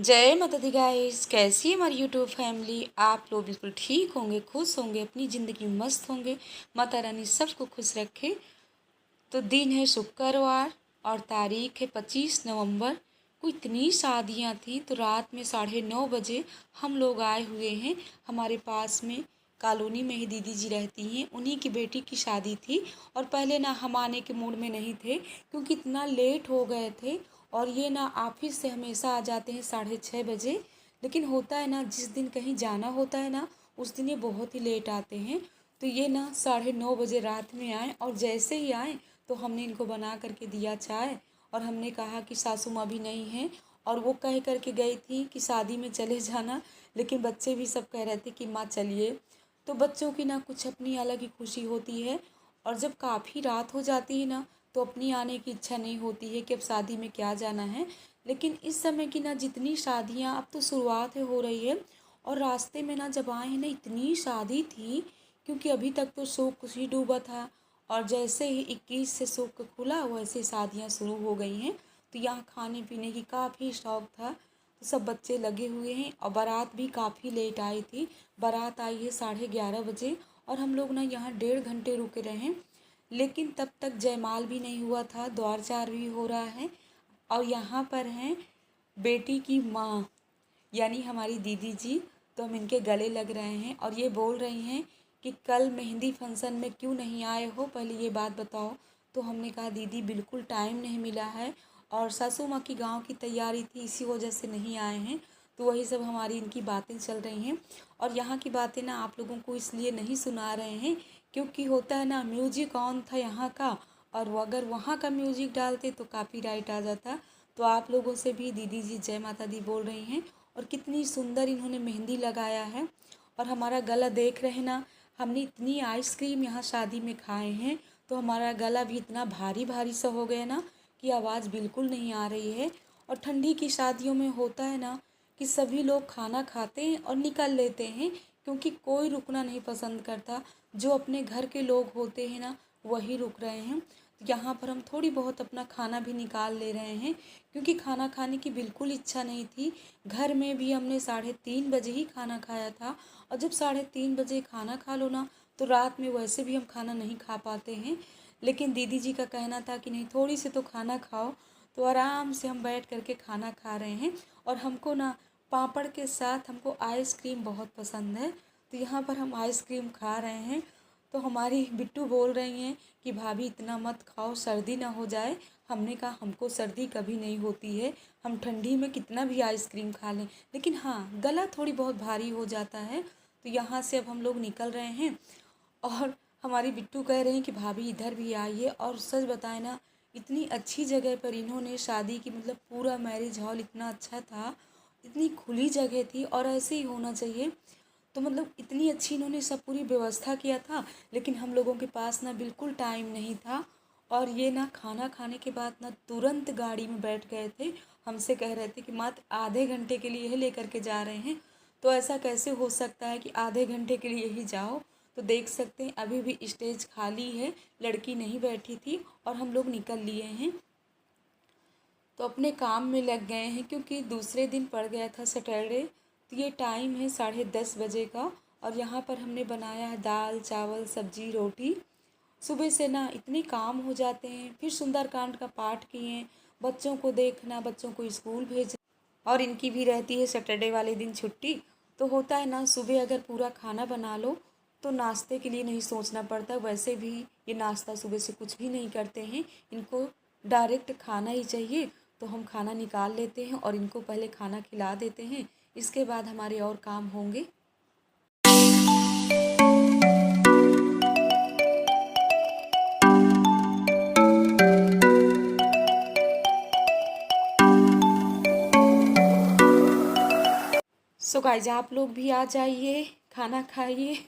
जय माता दी गाइस। कैसी है हमारी यूट्यूब फैमिली। आप लोग बिल्कुल ठीक होंगे, खुश होंगे, अपनी ज़िंदगी में मस्त होंगे। माता रानी सबको खुश रखे। तो दिन है शुक्रवार और तारीख है 25 नवंबर। को इतनी शादियां थी तो रात में 9:30 बजे हम लोग आए हुए हैं। हमारे पास में कॉलोनी में ही दीदी जी रहती हैं, उन्हीं की बेटी की शादी थी। और पहले ना हम आने के मूड में नहीं थे क्योंकि इतना लेट हो गए थे। और ये ना ऑफिस से हमेशा आ जाते हैं 6:30 बजे। लेकिन होता है ना, जिस दिन कहीं जाना होता है ना उस दिन ये बहुत ही लेट आते हैं। तो ये ना 9:30 बजे रात में आए और जैसे ही आए तो हमने इनको बना करके दिया चाय। और हमने कहा कि सासू माँ भी नहीं हैं और वो कह करके गई थी कि शादी में चले जाना। लेकिन बच्चे भी सब कह रहे थे कि माँ चलिए। तो बच्चों की ना कुछ अपनी अलग ही खुशी होती है। और जब काफ़ी रात हो जाती है ना तो अपनी आने की इच्छा नहीं होती है कि अब शादी में क्या जाना है। लेकिन इस समय की ना जितनी शादियाँ अब तो शुरुआत हो रही है। और रास्ते में ना जब आए हैं ना इतनी शादी थी क्योंकि अभी तक तो शो कुछ ही डूबा था। और जैसे ही 21 से शो खुला वैसे शादियाँ शुरू हो गई हैं। तो यहाँ खाने पीने की काफ़ी शौक था तो सब बच्चे लगे हुए हैं। और बारात भी काफ़ी लेट आई थी। बारात आई है 11:30 बजे और हम लोग ना यहाँ 1.5 घंटे रुके रहे। लेकिन तब तक जयमाल भी नहीं हुआ था, द्वारचार भी हो रहा है। और यहाँ पर हैं बेटी की माँ यानी हमारी दीदी जी। तो हम इनके गले लग रहे हैं और ये बोल रही हैं कि कल मेहंदी फंक्शन में क्यों नहीं आए हो, पहले ये बात बताओ। तो हमने कहा दीदी बिल्कुल टाइम नहीं मिला है और सासू माँ की गांव की तैयारी थी इसी वजह से नहीं आए हैं। तो वही सब हमारी इनकी बातें चल रही हैं। और यहाँ की बातें ना आप लोगों को इसलिए नहीं सुना रहे हैं क्योंकि होता है ना, म्यूजिक ऑन था यहाँ का और वो अगर वहाँ का म्यूजिक डालते तो कॉपीराइट आ जाता। तो आप लोगों से भी दीदी जी जय माता दी बोल रही हैं। और कितनी सुंदर इन्होंने मेहंदी लगाया है। और हमारा गला देख रहे ना, हमने इतनी आइसक्रीम यहाँ शादी में खाए हैं तो हमारा गला भी इतना भारी भारी सा हो गया ना कि आवाज़ बिल्कुल नहीं आ रही है। और ठंडी की शादियों में होता है ना कि सभी लोग खाना खाते हैं और निकल लेते हैं क्योंकि कोई रुकना नहीं पसंद करता। जो अपने घर के लोग होते हैं ना वही रुक रहे हैं। तो यहाँ पर हम थोड़ी बहुत अपना खाना भी निकाल ले रहे हैं क्योंकि खाना खाने की बिल्कुल इच्छा नहीं थी। घर में भी हमने 3:30 बजे ही खाना खाया था। और जब 3:30 बजे खाना खा लो ना तो रात में वैसे भी हम खाना नहीं खा पाते हैं। लेकिन दीदी जी का कहना था कि नहीं थोड़ी सी तो खाना खाओ। तो आराम से हम बैठ करके खाना खा रहे हैं। और हमको ना पापड़ के साथ हमको आइसक्रीम बहुत पसंद है तो यहाँ पर हम आइसक्रीम खा रहे हैं। तो हमारी बिट्टू बोल रही हैं कि भाभी इतना मत खाओ सर्दी ना हो जाए। हमने कहा हमको सर्दी कभी नहीं होती है, हम ठंडी में कितना भी आइसक्रीम खा लें। लेकिन हाँ गला थोड़ी बहुत भारी हो जाता है। तो यहाँ से अब हम लोग निकल रहे हैं। और हमारी बिट्टू कह रही हैं कि भाभी इधर भी आइए। और सच बताए ना इतनी अच्छी जगह पर इन्होंने शादी की, मतलब पूरा मैरिज हॉल इतना अच्छा था, इतनी खुली जगह थी और ऐसे ही होना चाहिए। तो मतलब इतनी अच्छी इन्होंने सब पूरी व्यवस्था किया था। लेकिन हम लोगों के पास ना बिल्कुल टाइम नहीं था। और ये ना खाना खाने के बाद ना तुरंत गाड़ी में बैठ गए थे। हमसे कह रहे थे कि मात्र आधे घंटे के लिए लेकर के जा रहे हैं। तो ऐसा कैसे हो सकता है कि आधे घंटे के लिए ही जाओ। तो देख सकते हैं अभी भी स्टेज खाली है, लड़की नहीं बैठी थी और हम लोग निकल लिए हैं। तो अपने काम में लग गए हैं क्योंकि दूसरे दिन पड़ गया था सैटरडे। तो ये टाइम है 10:30 बजे का। और यहाँ पर हमने बनाया है दाल चावल सब्जी रोटी। सुबह से ना इतने काम हो जाते हैं, फिर सुंदरकांड का पाठ किए, बच्चों को देखना, बच्चों को स्कूल भेजना। और इनकी भी रहती है सैटरडे वाले दिन छुट्टी। तो होता है ना सुबह अगर पूरा खाना बना लो तो नाश्ते के लिए नहीं सोचना पड़ता। वैसे भी ये नाश्ता सुबह से कुछ भी नहीं करते हैं, इनको डायरेक्ट खाना ही चाहिए। तो हम खाना निकाल लेते हैं और इनको पहले खाना खिला देते हैं, इसके बाद हमारे और काम होंगे। सो गाइस आप लोग भी आ जाइए, खाना खाइए।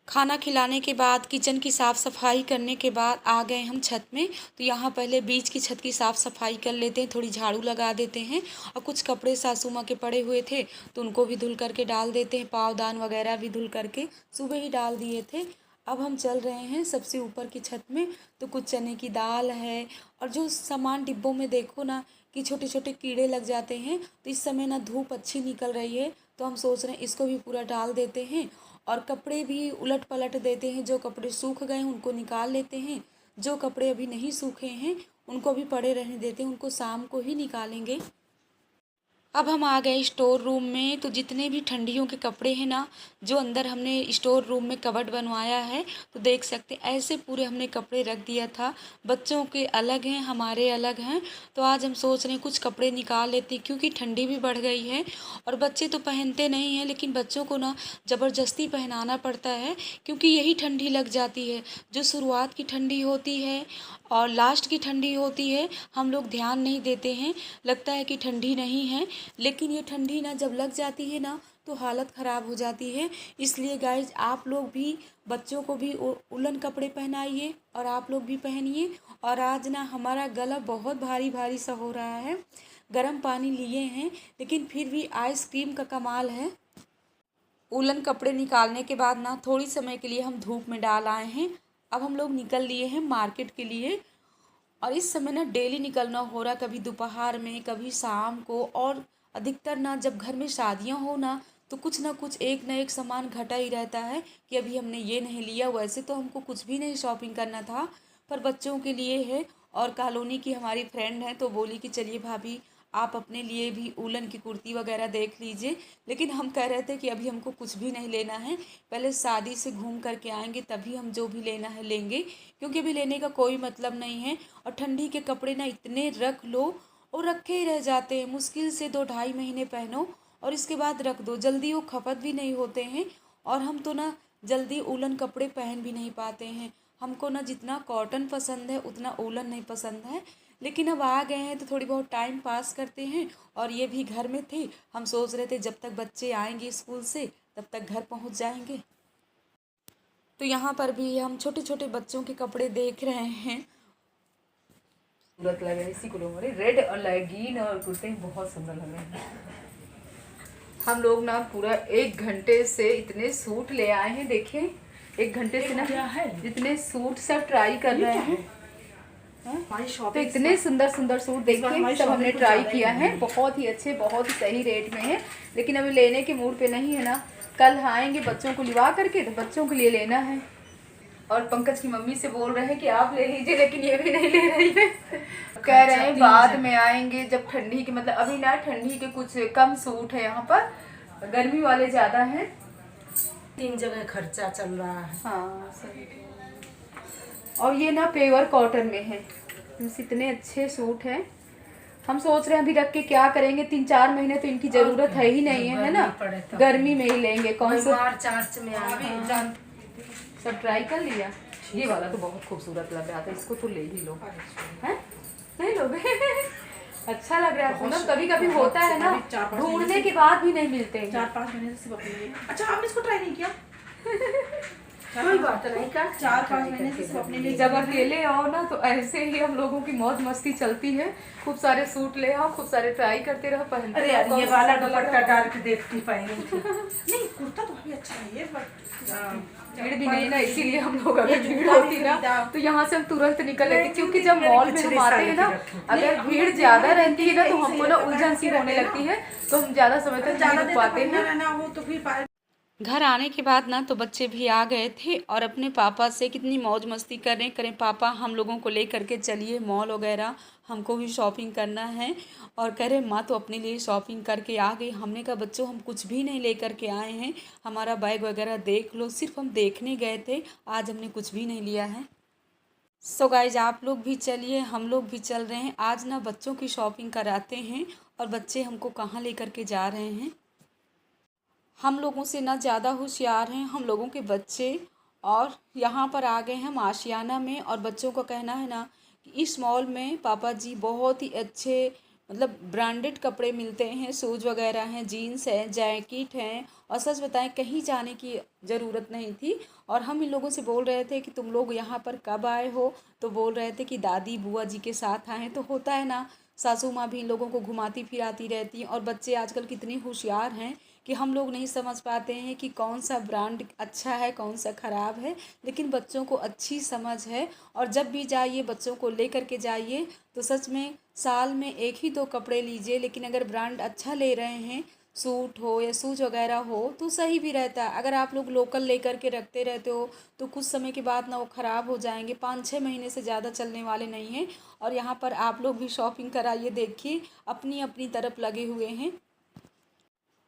खाना खिलाने के बाद किचन की साफ़ सफाई करने के बाद आ गए हम छत में। तो यहाँ पहले बीच की छत की साफ़ सफाई कर लेते हैं, थोड़ी झाड़ू लगा देते हैं। और कुछ कपड़े सासू माँ के पड़े हुए थे तो उनको भी धुल करके डाल देते हैं, पावदान वगैरह भी धुल करके सुबह ही डाल दिए थे। अब हम चल रहे हैं सबसे ऊपर की छत में। तो कुछ चने की दाल है और जो सामान डिब्बों में देखो ना कि छोटे छोटे कीड़े लग जाते हैं। तो इस समय ना धूप अच्छी निकल रही है, तो हम सोच रहे हैं इसको भी पूरा डाल देते हैं और कपड़े भी उलट पलट देते हैं। जो कपड़े सूख गए हैं उनको निकाल लेते हैं, जो कपड़े अभी नहीं सूखे हैं उनको भी पड़े रहने देते हैं, उनको शाम को ही निकालेंगे। अब हम आ गए स्टोर रूम में। तो जितने भी ठंडियों के कपड़े हैं ना, जो अंदर हमने स्टोर रूम में कबर्ड बनवाया है, तो देख सकते हैं ऐसे पूरे हमने कपड़े रख दिया था। बच्चों के अलग हैं, हमारे अलग हैं। तो आज हम सोच रहे हैं कुछ कपड़े निकाल लेते हैं, क्योंकि ठंडी भी बढ़ गई है और बच्चे तो पहनते नहीं हैं, लेकिन बच्चों को ना ज़बरदस्ती पहनाना पड़ता है, क्योंकि यही ठंडी लग जाती है। जो शुरुआत की ठंडी होती है और लास्ट की ठंडी होती है, हम लोग ध्यान नहीं देते हैं, लगता है कि ठंडी नहीं है, लेकिन ये ठंडी ना जब लग जाती है ना तो हालत ख़राब हो जाती है। इसलिए गाइज आप लोग भी बच्चों को भी उलन कपड़े पहनाइए और आप लोग भी पहनिए। और आज ना हमारा गला बहुत भारी भारी सा हो रहा है, गर्म पानी लिए हैं, लेकिन फिर भी आइसक्रीम का कमाल है। उलन कपड़े निकालने के बाद ना थोड़ी समय के लिए हम धूप में डाल आए हैं। अब हम लोग निकल लिए हैं मार्केट के लिए, और इस समय ना डेली निकलना हो रहा, कभी दोपहर में कभी शाम को। और अधिकतर ना जब घर में शादियां हो तो कुछ ना कुछ एक ना एक सामान घटा ही रहता है कि अभी हमने ये नहीं लिया। वैसे तो हमको कुछ भी नहीं शॉपिंग करना था, पर बच्चों के लिए है। और कॉलोनी की हमारी फ्रेंड है तो बोली कि चलिए भाभी आप अपने लिए भी उलन की कुर्ती वगैरह देख लीजिए। लेकिन हम कह रहे थे कि अभी हमको कुछ भी नहीं लेना है, पहले शादी से घूम करके आएंगे तभी हम जो भी लेना है लेंगे, क्योंकि अभी लेने का कोई मतलब नहीं है। और ठंडी के कपड़े ना इतने रख लो और रखे ही रह जाते हैं, मुश्किल से 2-2.5 महीने पहनो और इसके बाद रख दो, जल्दी वो खपत भी नहीं होते हैं। और हम तो ना जल्दी उलन कपड़े पहन भी नहीं पाते हैं। हमको ना जितना कॉटन पसंद है उतना उलन नहीं पसंद है। लेकिन अब आ गए हैं तो थोड़ी बहुत टाइम पास करते हैं। और ये भी घर में थे, हम सोच रहे थे जब तक बच्चे आएंगे स्कूल से तब तक घर पहुंच जाएंगे। तो यहाँ पर भी हम छोटे छोटे बच्चों के कपड़े देख रहे हैं। खूबसूरत लग रहा है, इसी को लोग रेड और लेगिन और कुर्ते बहुत सुंदर लग रहे हैं। हम लोग ना पूरा 1 घंटे से इतने सूट ले आए हैं, देखिए 1 घंटे से ना इतने सूट सब ट्राई कर रहे हैं। तो इतने सुंदर सुंदर सूट देखिए सब हमने ट्राई किया है, बहुत ही अच्छे बहुत ही सही रेट में है। लेकिन अभी लेने के मूड पे नहीं है ना, कल आएंगे बच्चों को लिवा करके तो बच्चों के लिए लेना है। और पंकज की मम्मी से बोल रहे हैं कि आप ले लीजिए, लेकिन ये भी नहीं ले रही है। कह रहे हैं बाद में आएंगे जब ठंडी के, मतलब अभी ना ठंडी के कुछ कम सूट है यहाँ पर, गर्मी वाले ज्यादा हैं। 3 जगह खर्चा चल रहा है। हाँ सही। और ये ना पेवर कॉटन में है, इतने अच्छे सूट हैं। हम सोच रहे हैं अभी रख के क्या करेंगे, 3-4 महीने तो इनकी जरूरत है ही नहीं है ना, गर्मी में ही लेंगे। कौन सा मार्च में सब ट्राई कर लिया। ये वाला तो बहुत खूबसूरत लग रहा था, इसको तो ले ही लो। हैं नहीं लोगे? अच्छा लग रहा है, मतलब कभी कभी होता है ना ढूंढने के बाद भी नहीं मिलते हैं। 4-5 महीने से सिर्फ अपने लिए। अच्छा आपने इसको ट्राई नहीं किया? कोई बात नहीं का 4-5 महीने से सिर्फ अपने लिए। जब अकेले आओ ना तो ऐसे ही हम लोगों की मौज मस्ती चलती है, खूब सारे सूट ले आओ, खूब सारे ट्राई करते रहो, पहनते अरे यार ये वाला दुपट्टा डाल के देखती पाएंगे। नहीं कुर्ता तो भी अच्छा है ये, भीड़ भी नहीं ना, इसीलिए हम लोग अगर भीड़ होती ना तो यहाँ से हम तुरंत निकल लेते, क्योंकि जब मॉल में हम आते हैं ना अगर भीड़ ज्यादा रहती है ना तो हमको ना उलझन सी होने लगती है, तो हम ज्यादा समय तक नहीं रुक पाते हैं। घर आने के बाद ना तो बच्चे भी आ गए थे और अपने पापा से कितनी मौज मस्ती करें पापा हम लोगों को ले करके चलिए मॉल वगैरह, हमको भी शॉपिंग करना है। और कह रहे माँ तो अपने लिए शॉपिंग करके आ गई। हमने कहा बच्चों हम कुछ भी नहीं ले करके आए हैं, हमारा बैग वगैरह देख लो, सिर्फ हम देखने गए थे, आज हमने कुछ भी नहीं लिया है। सो गाइज आप लोग भी चलिए, हम लोग भी चल रहे हैं। आज ना बच्चों की शॉपिंग कराते हैं और बच्चे हमको कहाँ ले करके जा रहे हैं। हम लोगों से ना ज़्यादा होशियार हैं हम लोगों के बच्चे। और यहाँ पर आ गए हम आशियाना में, और बच्चों का कहना है ना कि इस मॉल में पापा जी बहुत ही अच्छे मतलब ब्रांडेड कपड़े मिलते हैं, शूज़ वगैरह हैं, जीन्स है, जैकेट हैं। और सच बताएं कहीं जाने की ज़रूरत नहीं थी। और हम इन लोगों से बोल रहे थे कि तुम लोग यहाँ पर कब आए हो, तो बोल रहे थे कि दादी बुआ जी के साथ आए हैं। तो होता है ना, सासू माँ भी इन लोगों को घुमाती फिराती रहती हैं। और बच्चे आजकल कितने होशियार हैं कि हम लोग नहीं समझ पाते हैं कि कौन सा ब्रांड अच्छा है कौन सा ख़राब है, लेकिन बच्चों को अच्छी समझ है। और जब भी जाइए बच्चों को लेकर के जाइए तो सच में साल में 1 ही 2 कपड़े लीजिए, लेकिन अगर ब्रांड अच्छा ले रहे हैं, सूट हो या शूज वगैरह हो तो सही भी रहता है। अगर आप लोग लोकल लेकर के रखते रहते हो तो कुछ समय के बाद ना वो ख़राब हो जाएंगे, 5-6 महीने से ज़्यादा चलने वाले नहीं हैं। और यहाँ पर आप लोग भी शॉपिंग कराइए, देखिए अपनी अपनी तरफ लगे हुए हैं।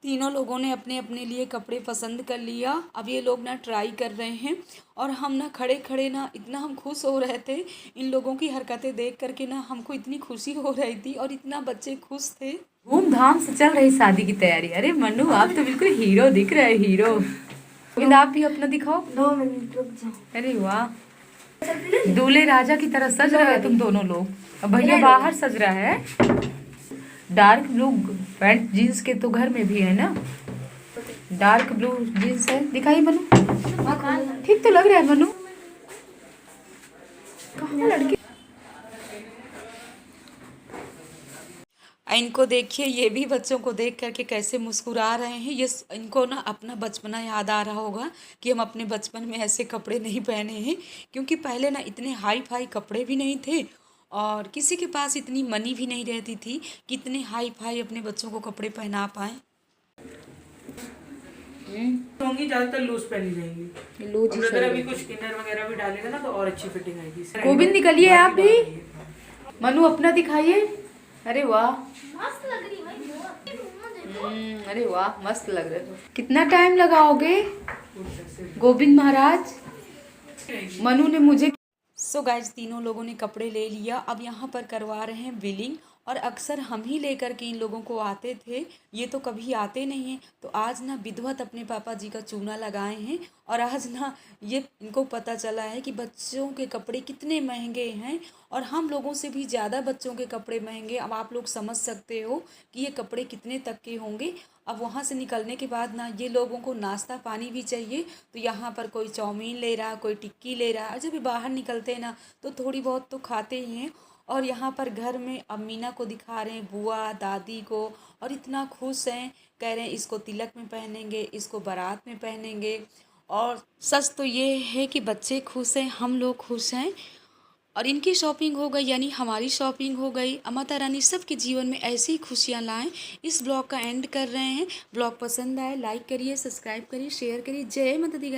तीनों लोगों ने अपने अपने लिए कपड़े पसंद कर लिया। अब ये लोग ना ट्राई कर रहे हैं और हम ना खड़े खड़े ना इतना हम खुश हो रहे थे। इन लोगों की हरकतें देख करके ना हमको इतनी खुशी हो रही थी और इतना बच्चे खुश थे। धूमधाम से चल रही शादी की तैयारी। अरे मनु आप तो बिल्कुल हीरो दिख रहे, हीरो। गोविंद आप भी अपना दिखाओ। 2 मिनट रुक जाओ। अरे वाह, दूल्हे राजा की तरह सज रहे हो तुम दोनों लोग। अब भैया बाहर सज रहा है। डार्क ब्लू पैंट जीन्स के तो घर में भी है ना, डार्क ब्लू जीन्स है। दिखाइए मनु, ठीक तो लग रहा है मनु। कहाँ लड़के, इनको देखिए, ये भी बच्चों को देख करके कैसे मुस्कुरा रहे हैं। ये इनको ना अपना बचपना याद आ रहा होगा कि हम अपने बचपन में ऐसे कपड़े नहीं पहने हैं, क्योंकि पहले ना इतने हाई फाई कपड़े भी नहीं थे और किसी के पास इतनी मनी भी नहीं रहती थी कि इतने हाई फाई अपने बच्चों को कपड़े पहना पाएँ। होंगी ज्यादातर लूज पहनी जाएंगी। लूज ही अगर अभी कुछ इनर वगैरह भी डालेगा ना तो और अच्छी फिटिंग आएगी। गोविंद निकलिए आप भी, मनु अपना दिखाइए। अरे वाह मस्त लग रही भाई बहुत। अरे वाह मस्त लग रहे हो। कितना टाइम लगाओगे गोविंद महाराज? मनु ने मुझे सो गाइज तीनों लोगों ने कपड़े ले लिया। अब यहाँ पर करवा रहे हैं बिलिंग और अक्सर हम ही लेकर के इन लोगों को आते थे, ये तो कभी आते नहीं हैं। तो आज ना विधिवत अपने पापा जी का चूना लगाए हैं और आज ना ये इनको पता चला है कि बच्चों के कपड़े कितने महंगे हैं और हम लोगों से भी ज़्यादा बच्चों के कपड़े महंगे। अब आप लोग समझ सकते हो कि ये कपड़े कितने तक के होंगे। अब वहाँ से निकलने के बाद ना ये लोगों को नाश्ता पानी भी चाहिए, तो यहाँ पर कोई चाउमीन ले रहा, कोई टिक्की ले रहा। जब भी बाहर निकलते हैं ना तो थोड़ी बहुत तो खाते ही हैं। और यहाँ पर घर में अमीना को दिखा रहे हैं, बुआ दादी को, और इतना खुश हैं, कह रहे हैं इसको तिलक में पहनेंगे, इसको बारात में पहनेंगे। और सच तो ये है कि बच्चे खुश हैं, हम लोग खुश हैं और इनकी शॉपिंग हो गई, यानी हमारी शॉपिंग हो गई। माता रानी सबके जीवन में ऐसी ही खुशियाँ लाएं। इस ब्लॉग का एंड कर रहे हैं। ब्लॉग पसंद आए लाइक करिए, सब्सक्राइब करिए, शेयर करिए। जय माता दी।